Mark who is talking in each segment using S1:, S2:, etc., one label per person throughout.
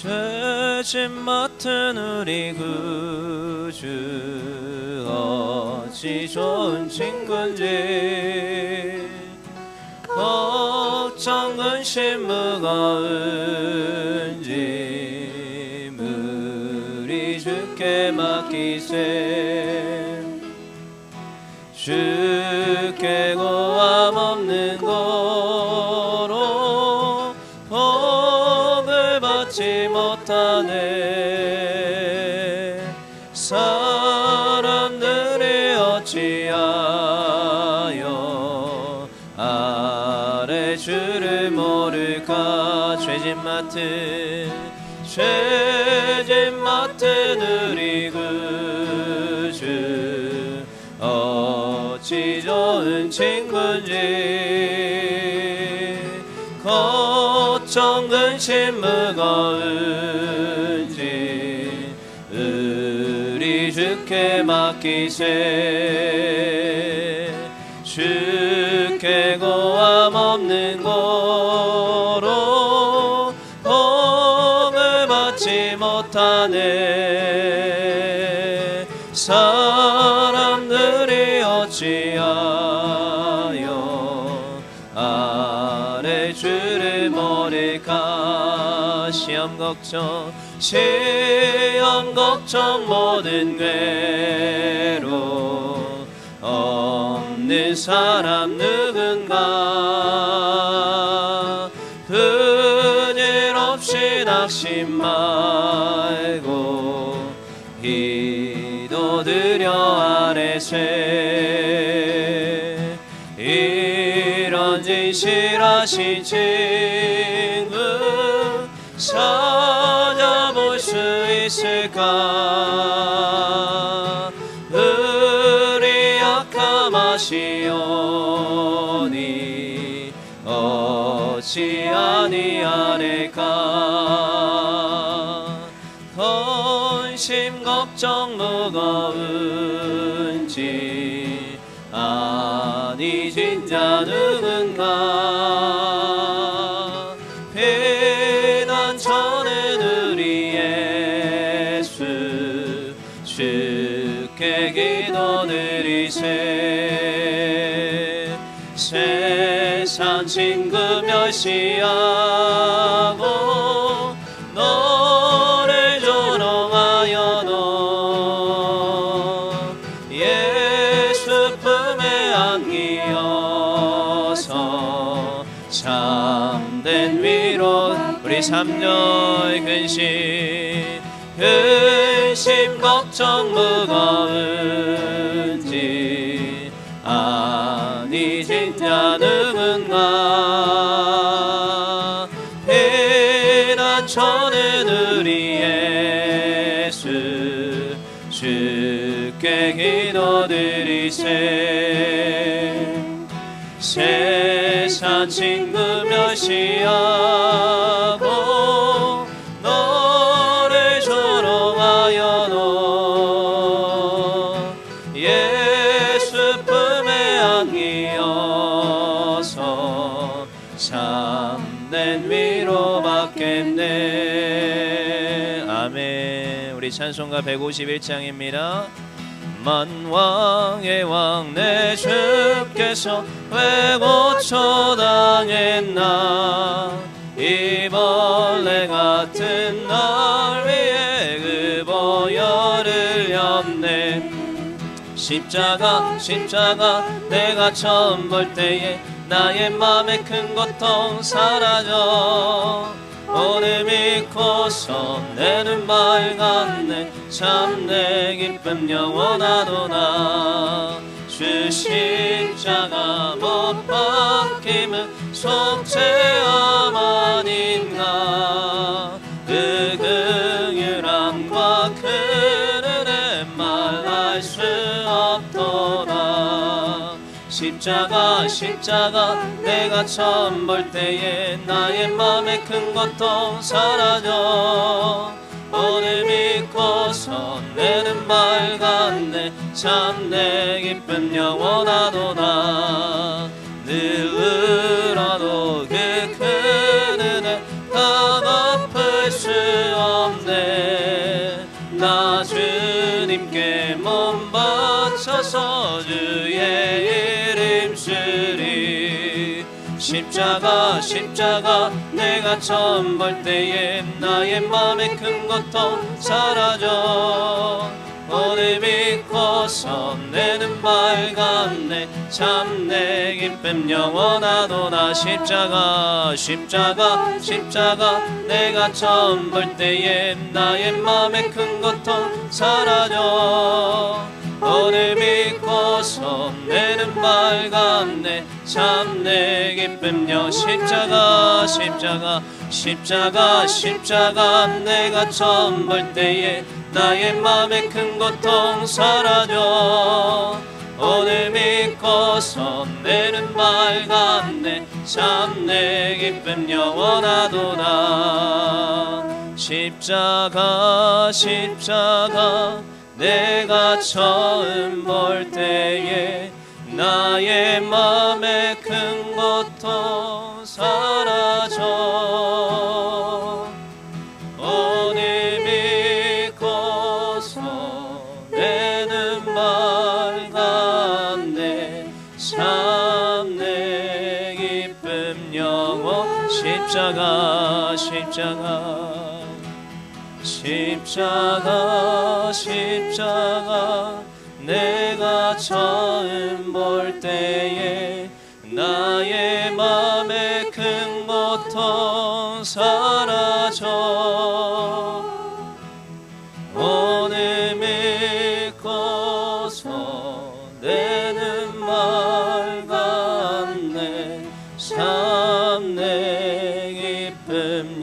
S1: 죄짐 맡은 우리 구주 어찌 좋은 친구인지 걱정 근심 무거운지 무리 주께 맡기세 주께 고함 없는 거로 복을 받지 못하네 사람들이 어찌하여 아래 주를 모를까 죄짐 맡은 우리 구주 어찌 좋은 친구인지 걱정 근심 무거운지 우리 주께 맡기세 주께 고함 없는 거로 복을 받지 못하네 사람들이 어찌하여 아래 주를 모를까 시험 걱정 모든 괴로 없는 사람 누군가 분일 없이 낙심 말고 기도드려 아래세 이런 진실하신 친구 찾아볼 수 있을까 우리 약함하시오니 어찌 아니하리까 근심 걱정 무거운지 아니 진짜 누군가 비난 처는 우리 예수 주께 기도드리세 세상 친구 멸시하고 너를 조롱하여도 예수 품에 안기어서 참된 위로 우리 3절 근심 걱정 무거운지 아니 진짜 누군가 비난 처는 우리 예수 주께 기도드리세 세상 친구 멸시하고 너를 조롱하여도 예수 품에 안기어서 참된 위로 받겠네 아멘 우리 찬송가 151장입니다 만왕의 왕 내 주께서 왜 고초당했나 이 벌레 같은 날 위해 그 보혈을 렸네 십자가 내가 처음 볼 때에 나의 맘에 큰 고통 사라져 오늘 믿고서 내 눈 밝았네 참 내 기쁨 영원하도다 주 십자가 못 박힘은 속죄함 아닌가 그 긍휼함과 그 은혜 말할 수 없도다 십자가 내가 처음 볼 때에 나의 맘에 큰 고통 사라져 오늘 믿고서 내 눈 밝았네 참 내 기쁨 영원하도다 늘 울어도 그 큰 은혜 다 갚을 수 십자가 십자가 내가 처음 볼 때에 나의 맘의 큰 고통 사라져 오늘 믿고서 내 눈 밝았네 참 내 기쁨 영원하도다 십자가 십자가 십자가 내가 처음 볼 때에 나의 맘의 큰 고통 사라져 오늘 믿고서 내 눈 밝았네 참 내 기쁨 영 십자가 십자가 십자가 십자가 내가 처음 볼 때에 나의 맘의 큰 고통 사라져 오늘 믿고서 내 눈 밝았네 참 내 기쁨 영원하도다 십자가 십자가 내가 처음 볼 때에 나의 맘의 큰 고통 사라져 오늘 믿고서 내 눈 밝았네 참 내 기쁨 영원 십자가 십자가 십자가 십자가 내가 처음 볼 때에 나의 맘의 큰 고통 사라져 오늘 믿고서 내 눈 밝았네 참 내 기쁨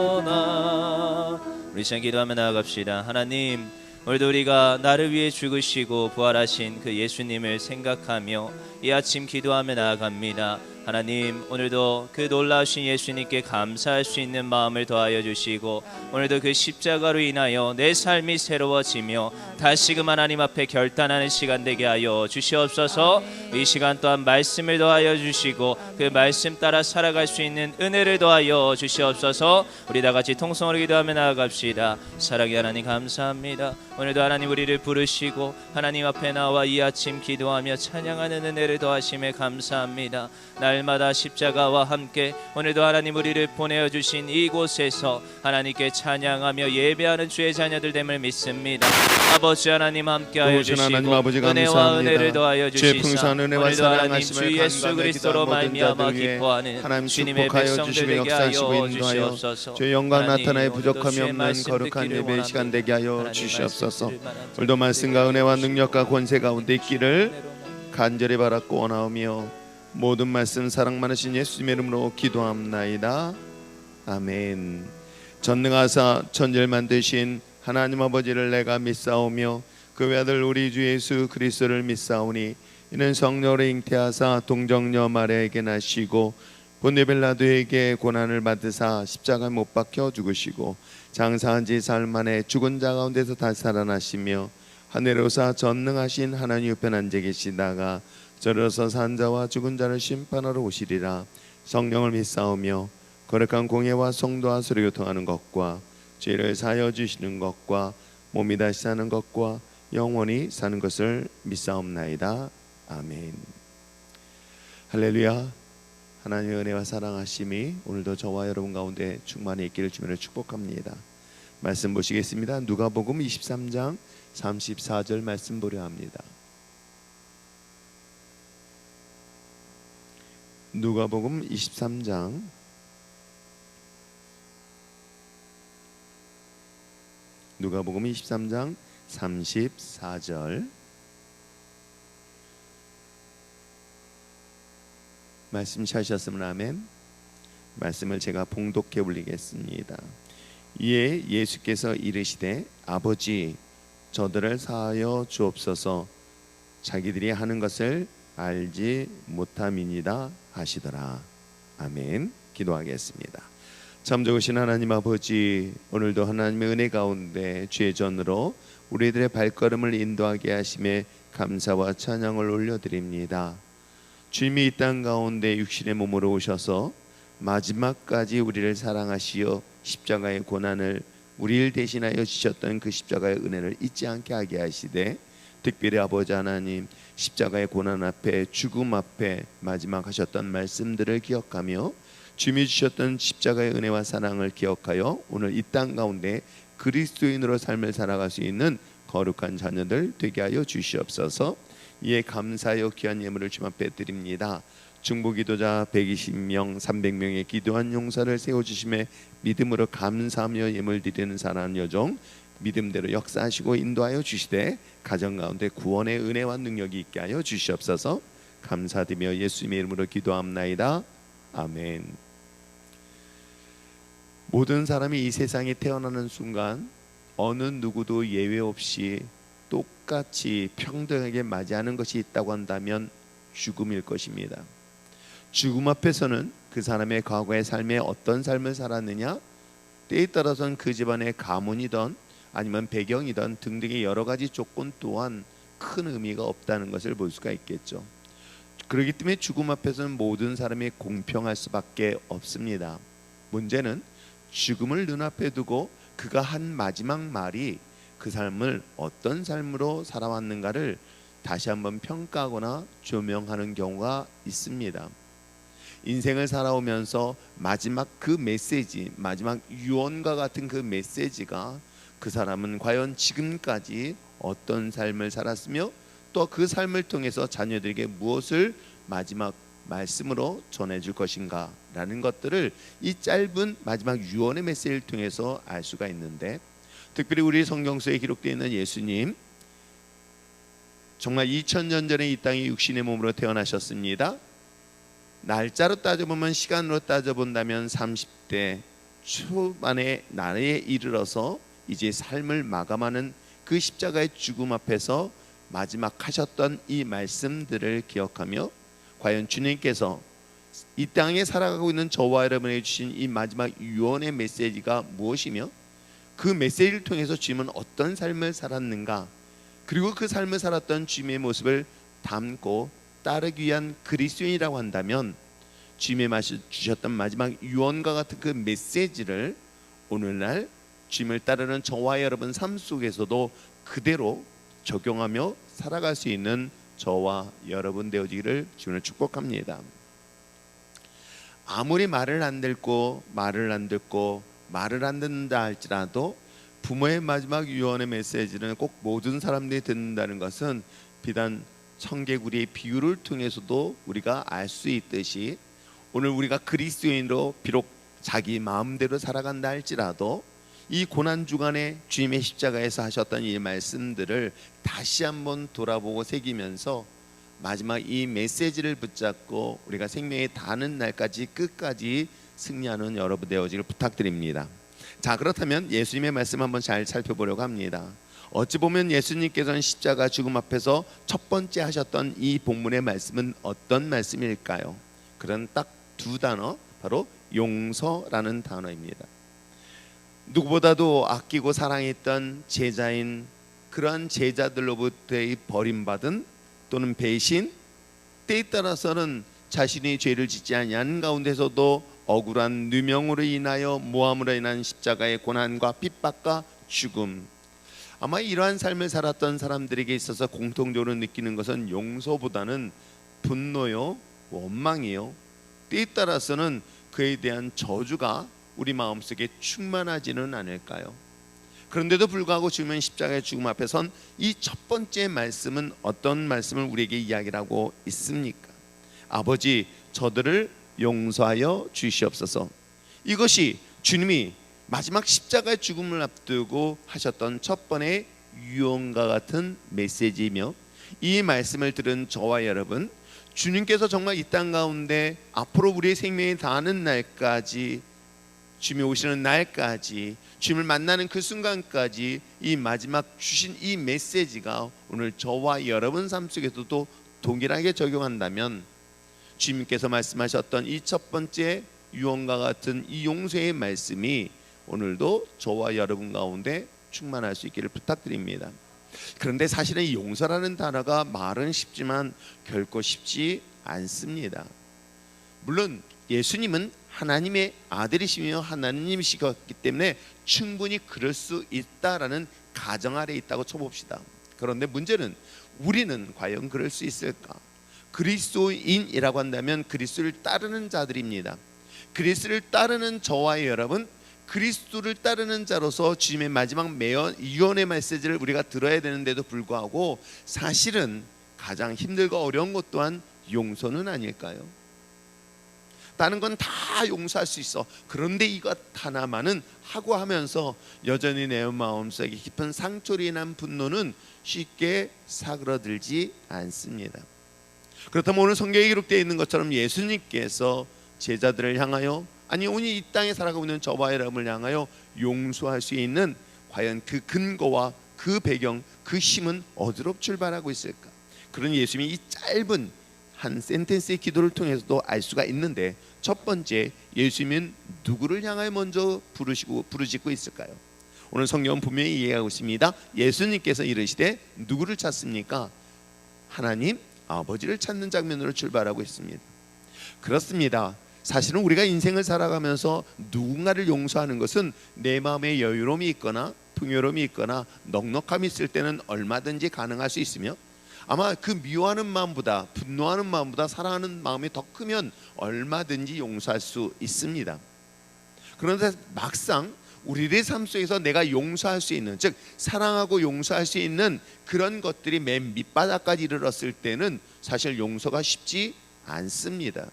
S1: 영원하도다 우리 시간 기도하며 나아갑시다 하나님 오늘도 우리가 나를 위해 죽으시고 부활하신 그 예수님을 생각하며 이 아침 기도하며 나아갑니다. 하나님 오늘도 그 놀라우신 예수님께 감사할 수 있는 마음을 더하여 주시고 오늘도 그 십자가로 인하여 내 삶이 새로워지며 다시금 하나님 앞에 결단하는 시간 되게 하여 주시옵소서. 이 시간 또한 말씀을 더하여 주시고 그 말씀 따라 살아갈 수 있는 은혜를 더하여 주시옵소서. 우리 다같이 통성으로 기도하며 나아갑시다. 사랑의 하나님 감사합니다. 오늘도 하나님 우리를 부르시고 하나님 앞에 나와 이 아침 기도하며 찬양하는 은혜를 더하심에 감사합니다. 날마다 십자가와 함께 오늘도 하나님 우리를 보내어 주신 이곳에서 하나님께 찬양하며 예배하는 주의 자녀들 됨을 믿습니다. 아버지 하나님 함께하여 주시고
S2: 하나님 아버지
S1: 은혜와 은혜를 더하여 주시사
S2: 오늘도
S1: 하나님 주 예수 그리스도로 말미암아 기뻐하는 주님의 백성들 되게 하여 주시옵소서.
S2: 주의 영광 나타나에 부족함이 없는 거룩한 예배의 시간 되게 하여 주시옵소서. 오늘도 말씀과 은혜와 능력과 권세 가운데 있기를 간절히 바랐고 원하오며 모든 말씀 사랑 많으신 예수님의 이름으로 기도합나이다. 아멘. 전능하사 천지를 만드신 하나님 아버지를 내가 믿사오며 그 외아들 우리 주 예수 그리스도를 믿사오니 이는 성령으로 잉태하사 동정녀 마리아에게 나시고 본디 빌라도에게 고난을 받으사 십자가에 못 박혀 죽으시고 장사한 지 사흘 만에 죽은 자 가운데서 다시 살아나시며 하늘에 오사 전능하신 하나님 우편 앉아 계시다가 저리로서 산 자와 죽은 자를 심판하러 오시리라. 성령을 믿사오며 거룩한 공예와 성도와 서로 교통하는 것과 죄를 사하여 주시는 것과 몸이 다시 사는 것과 영원히 사는 것을 믿사옵나이다. 아멘. 할렐루야. 하나님의 은혜와 사랑하심이 오늘도 저와 여러분 가운데 충만히 있기를 주님으로 축복합니다. 말씀 보시겠습니다. 누가복음 23장 34절 말씀 보려 합니다. 누가복음 23장 34절 말씀 찾으셨으면 아멘. 말씀을 제가 봉독해 올리겠습니다. 이에 예수께서 이르시되 아버지 저들을 사하여 주옵소서 자기들이 하는 것을 알지 못함이니이다 하시더라. 아멘. 기도하겠습니다. 참 좋으신 하나님 아버지, 오늘도 하나님의 은혜 가운데 주의 전으로 우리들의 발걸음을 인도하게 하심에 감사와 찬양을 올려드립니다. 주님이 이 땅 가운데 육신의 몸으로 오셔서 마지막까지 우리를 사랑하시어 십자가의 고난을 우리를 대신하여 지셨던 그 십자가의 은혜를 잊지 않게 하게 하시되 특별히 아버지 하나님, 십자가의 고난 앞에, 죽음 앞에 마지막 하셨던 말씀들을 기억하며 주님이 주셨던 십자가의 은혜와 사랑을 기억하여 오늘 이 땅 가운데 그리스도인으로 삶을 살아갈 수 있는 거룩한 자녀들 되게 하여 주시옵소서. 이에 감사하여 귀한 예물을 주님 앞에 드립니다. 중보기도자 120명 300명의 기도한 용사를 세워주심에 믿음으로 감사하며 예물 드리는 사랑하는 여정 믿음대로 역사하시고 인도하여 주시되 가정 가운데 구원의 은혜와 능력이 있게 하여 주시옵소서. 감사드리며 예수님의 이름으로 기도합나이다. 아멘. 모든 사람이 이 세상에 태어나는 순간 어느 누구도 예외 없이 똑같이 평등하게 맞이하는 것이 있다고 한다면 죽음일 것입니다. 죽음 앞에서는 그 사람의 과거의 삶에 어떤 삶을 살았느냐, 때에 따라서는 그 집안의 가문이든 아니면 배경이든 등등의 여러 가지 조건 또한 큰 의미가 없다는 것을 볼 수가 있겠죠. 그렇기 때문에 죽음 앞에서는 모든 사람이 공평할 수밖에 없습니다. 문제는 죽음을 눈앞에 두고 그가 한 마지막 말이 그 삶을 어떤 삶으로 살아왔는가를 다시 한번 평가하거나 조명하는 경우가 있습니다. 인생을 살아오면서 마지막 그 메시지, 마지막 유언과 같은 그 메시지가 그 사람은 과연 지금까지 어떤 삶을 살았으며 또 그 삶을 통해서 자녀들에게 무엇을 마지막 말씀으로 전해줄 것인가 라는 것들을 이 짧은 마지막 유언의 메시지를 통해서 알 수가 있는데, 특별히 우리 성경서에 기록되어 있는 예수님, 정말 2000년 전에 이 땅에 육신의 몸으로 태어나셨습니다. 날짜로 따져보면, 시간으로 따져본다면 30대 초반의 나이에 이르러서 이제 삶을 마감하는 그 십자가의 죽음 앞에서 마지막 하셨던 이 말씀들을 기억하며 과연 주님께서 이 땅에 살아가고 있는 저와 여러분에게 주신 이 마지막 유언의 메시지가 무엇이며 그 메시지를 통해서 주님은 어떤 삶을 살았는가, 그리고 그 삶을 살았던 주님의 모습을 담고 따르기 위한 그리스도인이라고 한다면 주님의 주셨던 마지막 유언과 같은 그 메시지를 오늘날 주님을 따르는 저와 여러분 삶 속에서도 그대로 적용하며 살아갈 수 있는 저와 여러분 되어지기를 주님을 축복합니다. 아무리 말을 안 듣고 말을 안 듣는다 할지라도 부모의 마지막 유언의 메시지는 꼭 모든 사람들이 듣는다는 것은 비단 청개구리의 비유를 통해서도 우리가 알 수 있듯이, 오늘 우리가 그리스도인으로 비록 자기 마음대로 살아간다 할지라도 이 고난 주간에 주님의 십자가에서 하셨던 이 말씀들을 다시 한번 돌아보고 새기면서 마지막 이 메시지를 붙잡고 우리가 생명에 닿는 날까지 끝까지 승리하는 여러분 되어지길 부탁드립니다. 자, 그렇다면 예수님의 말씀 한번 잘 살펴보려고 합니다. 어찌 보면 예수님께서는 십자가 죽음 앞에서 첫 번째 하셨던 이 본문의 말씀은 어떤 말씀일까요? 그런 딱 두 단어, 바로 용서라는 단어입니다. 누구보다도 아끼고 사랑했던 제자인 그러한 제자들로부터의 버림받은 또는 배신, 때에 따라서는 자신이 죄를 짓지 아니한 가운데서도 억울한 누명으로 인하여 모함으로 인한 십자가의 고난과 핍박과 죽음, 아마 이러한 삶을 살았던 사람들에게 있어서 공통적으로 느끼는 것은 용서보다는 분노요, 원망이요, 때에 따라서는 그에 대한 저주가 우리 마음속에 충만하지는 않을까요? 그런데도 불구하고 주님은 십자가의 죽음 앞에 선 이 첫 번째 말씀은 어떤 말씀을 우리에게 이야기를 하고 있습니까? 아버지, 저들을 용서하여 주시옵소서. 이것이 주님이 마지막 십자가의 죽음을 앞두고 하셨던 첫 번의 유언과 같은 메시지이며, 이 말씀을 들은 저와 여러분, 주님께서 정말 이 땅 가운데 앞으로 우리의 생명이 닿는 날까지, 주님이 오시는 날까지, 주님을 만나는 그 순간까지 이 마지막 주신 이 메시지가 오늘 저와 여러분 삶 속에서도 동일하게 적용한다면 주님께서 말씀하셨던 이 첫 번째 유언과 같은 이 용서의 말씀이 오늘도 저와 여러분 가운데 충만할 수 있기를 부탁드립니다. 그런데 사실은 이 용서라는 단어가 말은 쉽지만 결코 쉽지 않습니다. 물론 예수님은 하나님의 아들이시며 하나님이시기 때문에 충분히 그럴 수 있다라는 가정 아래 있다고 쳐봅시다. 그런데 문제는 우리는 과연 그럴 수 있을까? 그리스도인이라고 한다면 그리스도를 따르는 자들입니다. 그리스도를 따르는 저와 여러분, 그리스도를 따르는 자로서 주님의 마지막 유언의 메시지를 우리가 들어야 되는데도 불구하고 사실은 가장 힘들고 어려운 것 또한 용서는 아닐까요? 다른 건 다 용서할 수 있어. 그런데 이것 하나만은 하고 하면서 여전히 내 마음속에 깊은 상처로 인한 분노는 쉽게 사그러들지 않습니다. 그렇다면 오늘 성경에 기록되어 있는 것처럼 예수님께서 제자들을 향하여, 아니 오늘 이 땅에 살아가고 있는 저와 여러분을 향하여 용서할 수 있는 과연 그 근거와 그 배경, 그 힘은 어디로 출발하고 있을까? 그런 예수님이 이 짧은 한 센텐스의 기도를 통해서도 알 수가 있는데, 첫 번째, 예수님은 누구를 향하여 먼저 부르짖고 있을까요? 오늘 성경은 분명히 이해하고 있습니다. 예수님께서 이르시되 누구를 찾습니까? 하나님 아버지를 찾는 장면으로 출발하고 있습니다. 그렇습니다. 사실은 우리가 인생을 살아가면서 누군가를 용서하는 것은 내 마음에 여유로움이 있거나 풍요로움이 있거나 넉넉함이 있을 때는 얼마든지 가능할 수 있으며, 아마 그 미워하는 마음보다, 분노하는 마음보다 사랑하는 마음이 더 크면 얼마든지 용서할 수 있습니다. 그런데 막상 우리의 삶 속에서 내가 용서할 수 있는, 즉 사랑하고 용서할 수 있는 그런 것들이 맨 밑바닥까지 이르렀을 때는 사실 용서가 쉽지 않습니다.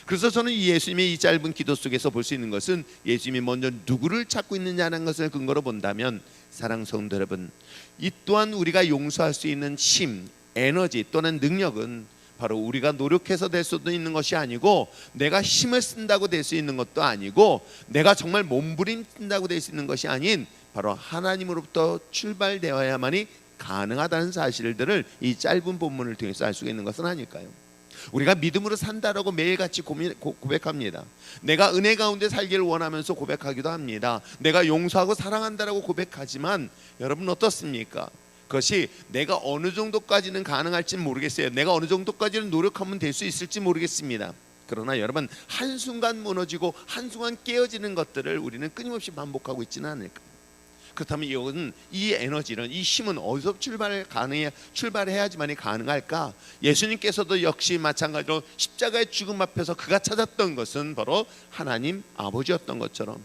S2: 그래서 저는 이 예수님의 이 짧은 기도 속에서 볼 수 있는 것은, 예수님이 먼저 누구를 찾고 있느냐는 것을 근거로 본다면, 사랑 성도 여러분, 이 또한 우리가 용서할 수 있는 힘, 에너지 또는 능력은 바로 우리가 노력해서 될 수도 있는 것이 아니고, 내가 힘을 쓴다고 될 수 있는 것도 아니고, 내가 정말 몸부림친다고 될 수 있는 것이 아닌 바로 하나님으로부터 출발되어야만이 가능하다는 사실들을 이 짧은 본문을 통해서 알 수가 있는 것은 아닐까요? 우리가 믿음으로 산다라고 매일같이 고백합니다. 내가 은혜 가운데 살기를 원하면서 고백하기도 합니다. 내가 용서하고 사랑한다라고 고백하지만 여러분 어떻습니까? 그것이 내가 어느 정도까지는 가능할지는 모르겠어요. 내가 어느 정도까지는 노력하면 될 수 있을지 모르겠습니다. 그러나 여러분, 한순간 무너지고 한순간 깨어지는 것들을 우리는 끊임없이 반복하고 있지는 않을까요? 그렇다면 이건, 이 에너지는, 이 힘은 어디서 출발해야지만이 가능할까? 예수님께서도 역시 마찬가지로 십자가의 죽음 앞에서 그가 찾았던 것은 바로 하나님 아버지였던 것처럼,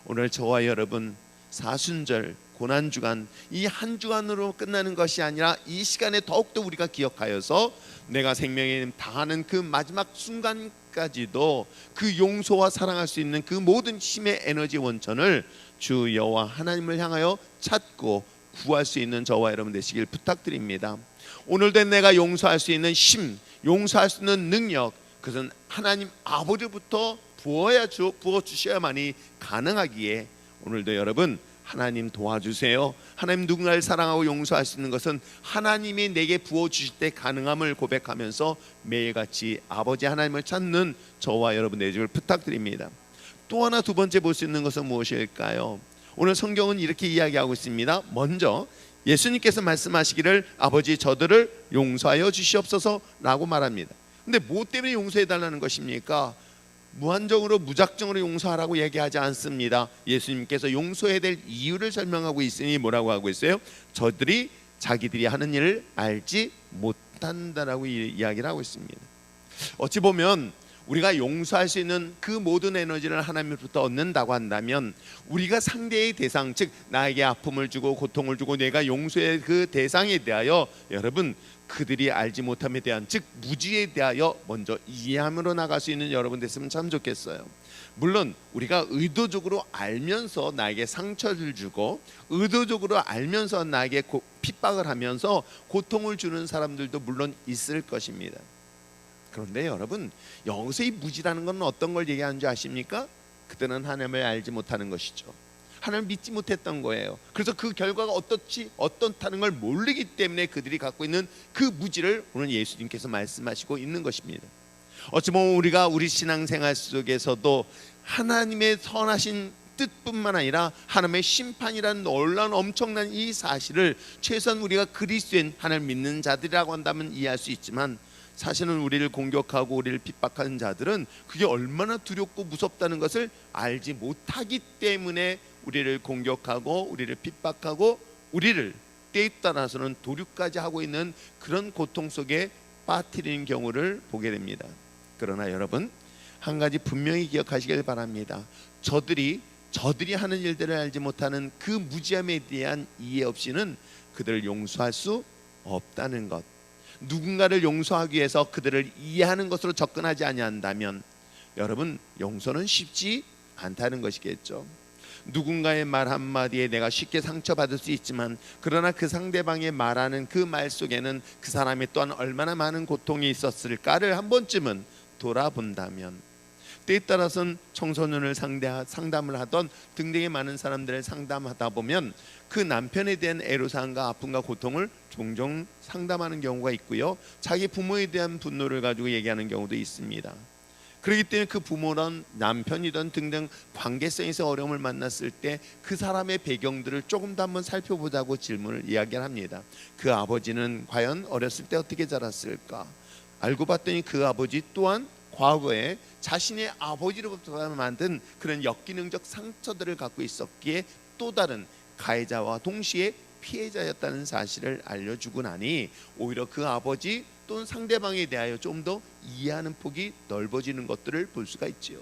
S2: 오늘 저와 여러분 사순절 고난주간, 이 한 주간으로 끝나는 것이 아니라 이 시간에 더욱더 우리가 기억하여서 내가 생명에 다하는 그 마지막 순간까지도 그 용서와 사랑할 수 있는 그 모든 힘의 에너지 원천을 주 여호와 하나님을 향하여 찾고 구할 수 있는 저와 여러분 되시길 부탁드립니다. 오늘도 내가 용서할 수 있는 힘, 용서할 수 있는 능력, 그것은 하나님 아버지부터 부어주셔야만이 가능하기에, 오늘도 여러분 하나님 도와주세요. 하나님 누군가를 사랑하고 용서할 수 있는 것은 하나님이 내게 부어주실 때 가능함을 고백하면서 매일같이 아버지 하나님을 찾는 저와 여러분 되시길 부탁드립니다. 또 하나, 두 번째 볼 수 있는 것은 무엇일까요? 오늘 성경은 이렇게 이야기하고 있습니다. 먼저 예수님께서 말씀하시기를 아버지 저들을 용서하여 주시옵소서 라고 말합니다. 근데 뭐 때문에 용서해 달라는 것입니까? 무한정으로 무작정으로 용서하라고 얘기하지 않습니다. 예수님께서 용서해야 될 이유를 설명하고 있으니 뭐라고 하고 있어요? 저들이 자기들이 하는 일을 알지 못한다라고 이야기를 하고 있습니다. 어찌 보면 우리가 용서할 수 있는 그 모든 에너지를 하나님으로부터 얻는다고 한다면, 우리가 상대의 대상, 즉 나에게 아픔을 주고 고통을 주고 내가 용서의 그 대상에 대하여 여러분 그들이 알지 못함에 대한, 즉 무지에 대하여 먼저 이해함으로 나갈 수 있는 여러분 됐으면 참 좋겠어요. 물론 우리가 의도적으로 알면서 나에게 상처를 주고 의도적으로 알면서 나에게 핍박을 하면서 고통을 주는 사람들도 물론 있을 것입니다. 그런데 여러분, 여기서 이 무지라는 건 어떤 걸 얘기하는 줄 아십니까? 그때는 하나님을 알지 못하는 것이죠. 하나님을 믿지 못했던 거예요. 그래서 그 결과가 어떻다는 걸 모르기 때문에 그들이 갖고 있는 그 무지를 오늘 예수님께서 말씀하시고 있는 것입니다. 어찌 보면 우리가 우리 신앙생활 속에서도 하나님의 선하신 뜻뿐만 아니라 하나님의 심판이라는 놀라운 엄청난 이 사실을 최소한 우리가 그리스도인 하나님을 믿는 자들이라고 한다면 이해할 수 있지만, 사실은 우리를 공격하고 우리를 핍박하는 자들은 그게 얼마나 두렵고 무섭다는 것을 알지 못하기 때문에 우리를 공격하고 우리를 핍박하고 우리를 때에 따라서는 도륙까지 하고 있는 그런 고통 속에 빠뜨리는 경우를 보게 됩니다. 그러나 여러분, 한 가지 분명히 기억하시길 바랍니다. 저들이 하는 일들을 알지 못하는 그 무지함에 대한 이해 없이는 그들을 용서할 수 없다는 것. 누군가를 용서하기 위해서 그들을 이해하는 것으로 접근하지 아니한다면 여러분, 용서는 쉽지 않다는 것이겠죠. 누군가의 말 한마디에 내가 쉽게 상처받을 수 있지만, 그러나 그 상대방의 말하는 그 말 속에는 그 사람이 또한 얼마나 많은 고통이 있었을까를 한 번쯤은 돌아본다면, 때에 따라서는 청소년을 상담을 하던 등등의 많은 사람들을 상담하다 보면 그 남편에 대한 애로사항과 아픔과 고통을 종종 상담하는 경우가 있고요, 자기 부모에 대한 분노를 가지고 얘기하는 경우도 있습니다. 그렇기 때문에 그 부모든 남편이든 등등 관계성에서 어려움을 만났을 때 그 사람의 배경들을 조금 더 한번 살펴보자고 질문을 이야기를 합니다. 그 아버지는 과연 어렸을 때 어떻게 자랐을까? 알고 봤더니 그 아버지 또한 과거에 자신의 아버지로부터 만든 그런 역기능적 상처들을 갖고 있었기에 또 다른 가해자와 동시에 피해자였다는 사실을 알려주고 나니 오히려 그 아버지 또는 상대방에 대하여 좀 더 이해하는 폭이 넓어지는 것들을 볼 수가 있지요.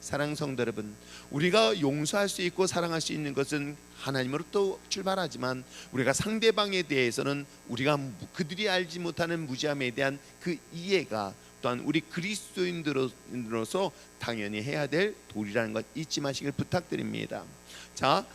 S2: 사랑하는 성도 여러분, 우리가 용서할 수 있고 사랑할 수 있는 것은 하나님으로부터 출발하지만, 우리가 상대방에 대해서는 우리가 그들이 알지 못하는 무지함에 대한 그 이해가 또한 우리 그리스도인으로서 당연히 해야 될 도리라는 것 잊지 마시길 부탁드립니다. 자,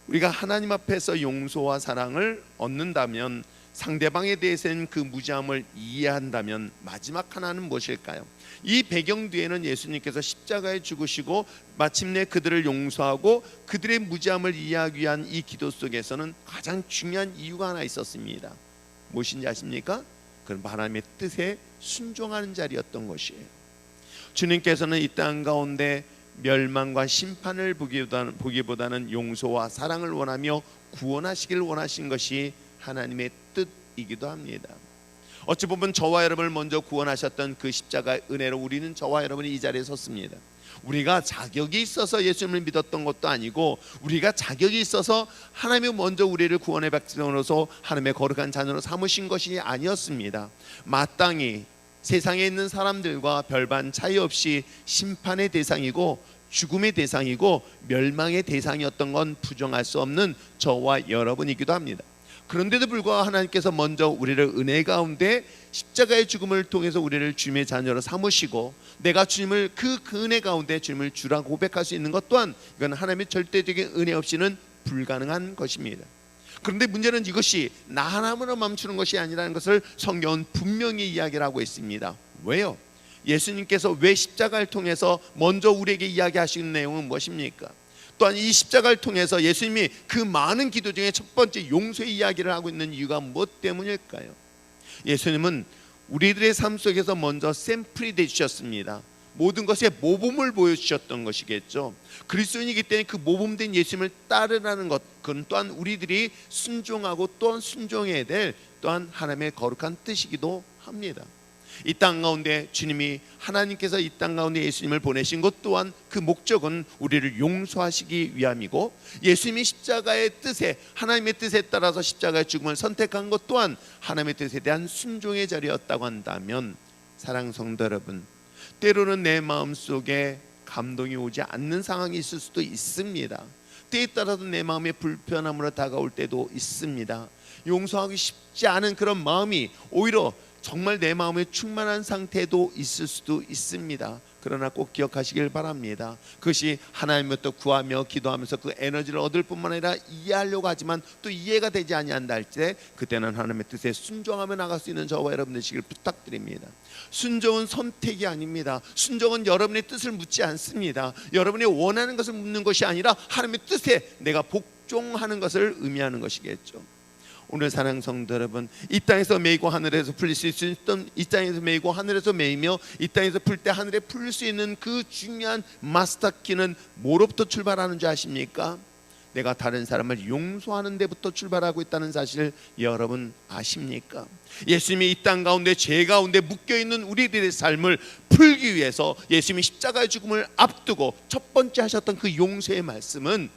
S2: 우리가 하나님 앞에서 용서와 사랑을 얻는다면, 상대방에 대해서는 그 무지함을 이해한다면 마지막 하나는 무엇일까요? 이 배경 뒤에는 예수님께서 십자가에 죽으시고 마침내 그들을 용서하고 그들의 무지함을 이해하기 위한 이 기도 속에서는 가장 중요한 이유가 하나 있었습니다. 무엇인지 아십니까? 그건 하나님의 뜻에 순종하는 자리였던 것이에요. 주님께서는 이 땅 가운데 멸망과 심판을 보기보다는 용서와 사랑을 원하며 구원하시길 원하신 것이 하나님의 뜻이기도 합니다. 어찌 보면 저와 여러분을 먼저 구원하셨던 그 십자가의 은혜로 우리는 저와 여러분이 이 자리에 섰습니다. 우리가 자격이 있어서 예수님을 믿었던 것도 아니고, 우리가 자격이 있어서 하나님이 먼저 우리를 구원의 백성으로서 하나님의 거룩한 자녀로 삼으신 것이 아니었습니다. 마땅히 세상에 있는 사람들과 별반 차이 없이 심판의 대상이고 죽음의 대상이고 멸망의 대상이었던 건 부정할 수 없는 저와 여러분이기도 합니다. 그런데도 불구하고 하나님께서 먼저 우리를 은혜 가운데 십자가의 죽음을 통해서 우리를 주님의 자녀로 삼으시고, 내가 주님을 그 은혜 가운데 주님을 주라고 고백할 수 있는 것 또한 이건 하나님의 절대적인 은혜 없이는 불가능한 것입니다. 그런데 문제는 이것이 나 하나만으로 멈추는 것이 아니라는 것을 성경은 분명히 이야기를 하고 있습니다. 왜요? 예수님께서 왜 십자가를 통해서 먼저 우리에게 이야기하시는 내용은 무엇입니까? 또한 이 십자가를 통해서 예수님이 그 많은 기도 중에 첫 번째 용서의 이야기를 하고 있는 이유가 무엇 때문일까요? 예수님은 우리들의 삶 속에서 먼저 샘플이 되주셨습니다. 모든 것에 모범을 보여주셨던 것이겠죠. 그리스도인이기 때문에 그 모범된 예수님을 따르라는 것, 그건 또한 우리들이 순종하고 또한 순종해야 될 또한 하나님의 거룩한 뜻이기도 합니다. 이 땅 가운데 주님이, 하나님께서 이 땅 가운데 예수님을 보내신 것 또한 그 목적은 우리를 용서하시기 위함이고, 예수님이 십자가의 뜻에, 하나님의 뜻에 따라서 십자가의 죽음을 선택한 것 또한 하나님의 뜻에 대한 순종의 자리였다고 한다면, 사랑하는 성도 여러분, 때로는 내 마음속에 감동이 오지 않는 상황이 있을 수도 있습니다. 때에 따라서 내 마음에 불편함으로 다가올 때도 있습니다. 용서하기 쉽지 않은 그런 마음이 오히려 정말 내 마음에 충만한 상태도 있을 수도 있습니다. 그러나 꼭 기억하시길 바랍니다. 그것이 하나님부터 구하며 기도하면서 그 에너지를 얻을 뿐만 아니라 이해하려고 하지만 또 이해가 되지 아니한다 할 때, 그때는 하나님의 뜻에 순종하며 나갈 수 있는 저와 여러분 되시길 부탁드립니다. 순종은 선택이 아닙니다. 순종은 여러분의 뜻을 묻지 않습니다. 여러분이 원하는 것을 묻는 것이 아니라 하나님의 뜻에 내가 복종하는 것을 의미하는 것이겠죠. 오늘 사랑하는 성도 여러분, 이 땅에서 매이고 하늘에서 풀릴 수 있던, 이 땅에서 매이고 하늘에서 매이며 이 땅에서 풀 때 하늘에 풀릴 수 있는 그 중요한 마스터키는 뭐로부터 출발하는 줄 아십니까? 내가 다른 사람을 용서하는 데부터 출발하고 있다는 사실을 여러분 아십니까? 예수님이 이 땅 가운데 죄 가운데 묶여있는 우리들의 삶을 풀기 위해서 예수님이 십자가의 죽음을 앞두고 첫 번째 하셨던 그 용서의 말씀은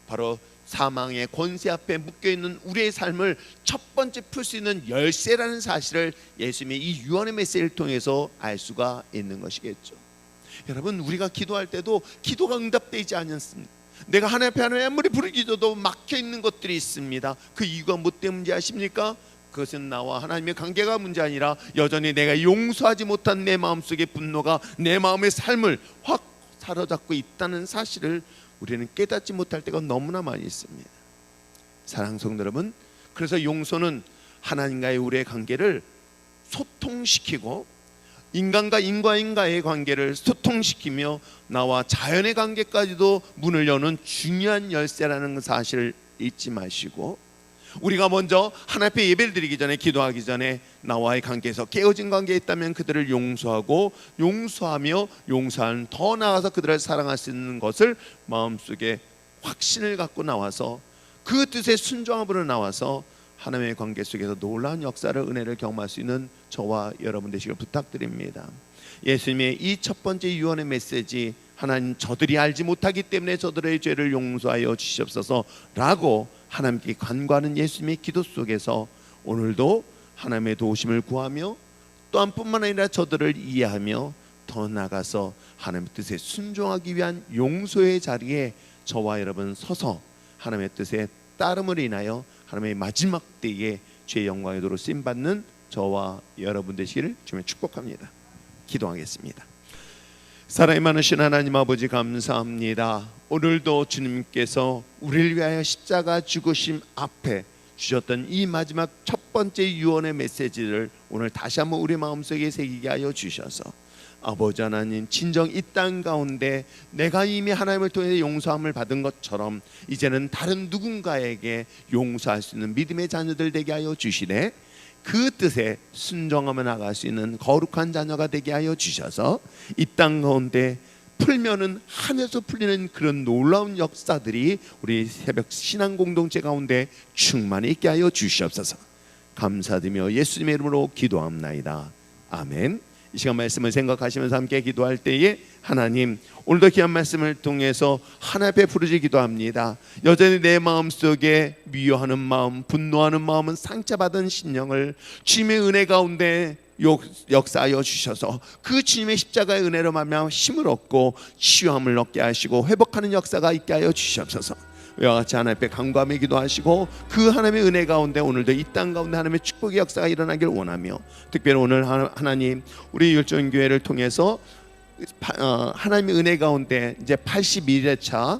S2: 바로 사망의 권세 앞에 묶여있는 우리의 삶을 첫 번째 풀 수 있는 열쇠라는 사실을 예수님의 이 유언의 메시지를 통해서 알 수가 있는 것이겠죠. 여러분, 우리가 기도할 때도 기도가 응답되지 않습니다. 내가 하나님 앞에 하나님 아무리 부르기도 막혀있는 것들이 있습니다. 그 이유가 뭐 때문인지 아십니까? 그것은 나와 하나님의 관계가 문제 아니라 여전히 내가 용서하지 못한 내 마음속의 분노가 내 마음의 삶을 확 사로잡고 있다는 사실을 우리는 깨닫지 못할 때가 너무나 많이 있습니다. 사랑하는 성도 여러분, 그래서 용서는 하나님과의 우리의 관계를 소통시키고 인간과 인과의 관계를 소통시키며 나와 자연의 관계까지도 문을 여는 중요한 열쇠라는 사실을 잊지 마시고, 우리가 먼저 하나님 앞에 예배를 드리기 전에, 기도하기 전에 나와의 관계에서 깨어진 관계에 있다면 그들을 용서하고, 용서하며 용서하는 더 나아가서 그들을 사랑할 수 있는 것을 마음속에 확신을 갖고 나와서 그 뜻에 순종함으로 나와서 하나님의 관계 속에서 놀라운 역사를, 은혜를 경험할 수 있는 저와 여러분 되시길 부탁드립니다. 예수님의 이 첫 번째 유언의 메시지, 하나님 저들이 알지 못하기 때문에 저들의 죄를 용서하여 주시옵소서 라고 하나님께 간구하는 예수님의 기도 속에서 오늘도 하나님의 도우심을 구하며, 또한 뿐만 아니라 저들을 이해하며 더 나아가서 하나님의 뜻에 순종하기 위한 용서의 자리에 저와 여러분 서서 하나님의 뜻에 따름으로 인하여 하나님의 마지막 때에 죄의 영광의 도로 쓰임받는 저와 여러분 되시기를 주님의 축복합니다. 기도하겠습니다. 사랑이 많으신 하나님 아버지, 감사합니다. 오늘도 주님께서 우리를 위하여 십자가 죽으심 앞에 주셨던 이 마지막 첫 번째 유언의 메시지를 오늘 다시 한번 우리 마음속에 새기게 하여 주셔서, 아버지 하나님, 진정 이 땅 가운데 내가 이미 하나님을 통해 용서함을 받은 것처럼 이제는 다른 누군가에게 용서할 수 있는 믿음의 자녀들 되게 하여 주시되, 그 뜻에 순종하며 나갈 수 있는 거룩한 자녀가 되게 하여 주셔서 이 땅 가운데 풀면은 하늘에서 풀리는 그런 놀라운 역사들이 우리 새벽 신앙 공동체 가운데 충만히 있게 하여 주시옵소서. 감사드리며 예수님의 이름으로 기도합나이다. 아멘. 이 시간 말씀을 생각하시면서 함께 기도할 때에, 하나님, 오늘도 귀한 말씀을 통해서 하나님 앞에 부르짖 기도합니다. 여전히 내 마음속에 미워하는 마음, 분노하는 마음은 상처받은 심령을 주님의 은혜 가운데 역사하여 주셔서 그 주님의 십자가의 은혜로 말미암아 힘을 얻고 치유함을 얻게 하시고 회복하는 역사가 있게 하여 주시옵소서. 이와 같이 하나님 앞에 간구하며 기도하시고, 그 하나님의 은혜 가운데 오늘도 이 땅 가운데 하나님의 축복의 역사가 일어나길 원하며, 특별히 오늘 하나님, 우리 율전교회를 통해서 하나님의 은혜 가운데 이제 81회차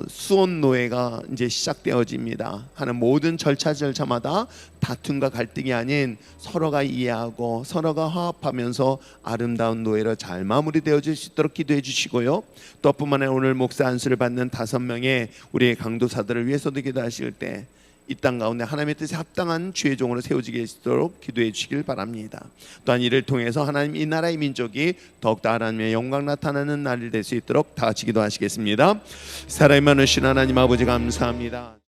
S2: 수원 노회가 이제 시작되어집니다. 하는 모든 절차마다 다툼과 갈등이 아닌 서로가 이해하고 서로가 화합하면서 아름다운 노회로 잘 마무리되어질 수 있도록 기도해 주시고요. 또 뿐만 아니라 오늘 목사 안수를 받는 5명의 우리의 강도사들을 위해서도 기도하실 때 이 땅 가운데 하나님의 뜻에 합당한 주의종으로 세워지게 있도록 기도해 주시길 바랍니다. 또한 이를 통해서 하나님, 이 나라의 민족이 더욱더 하나님의 영광 나타나는 날이 될 수 있도록 다 같이 기도하시겠습니다. 사랑이 많으신 하나님 아버지, 감사합니다.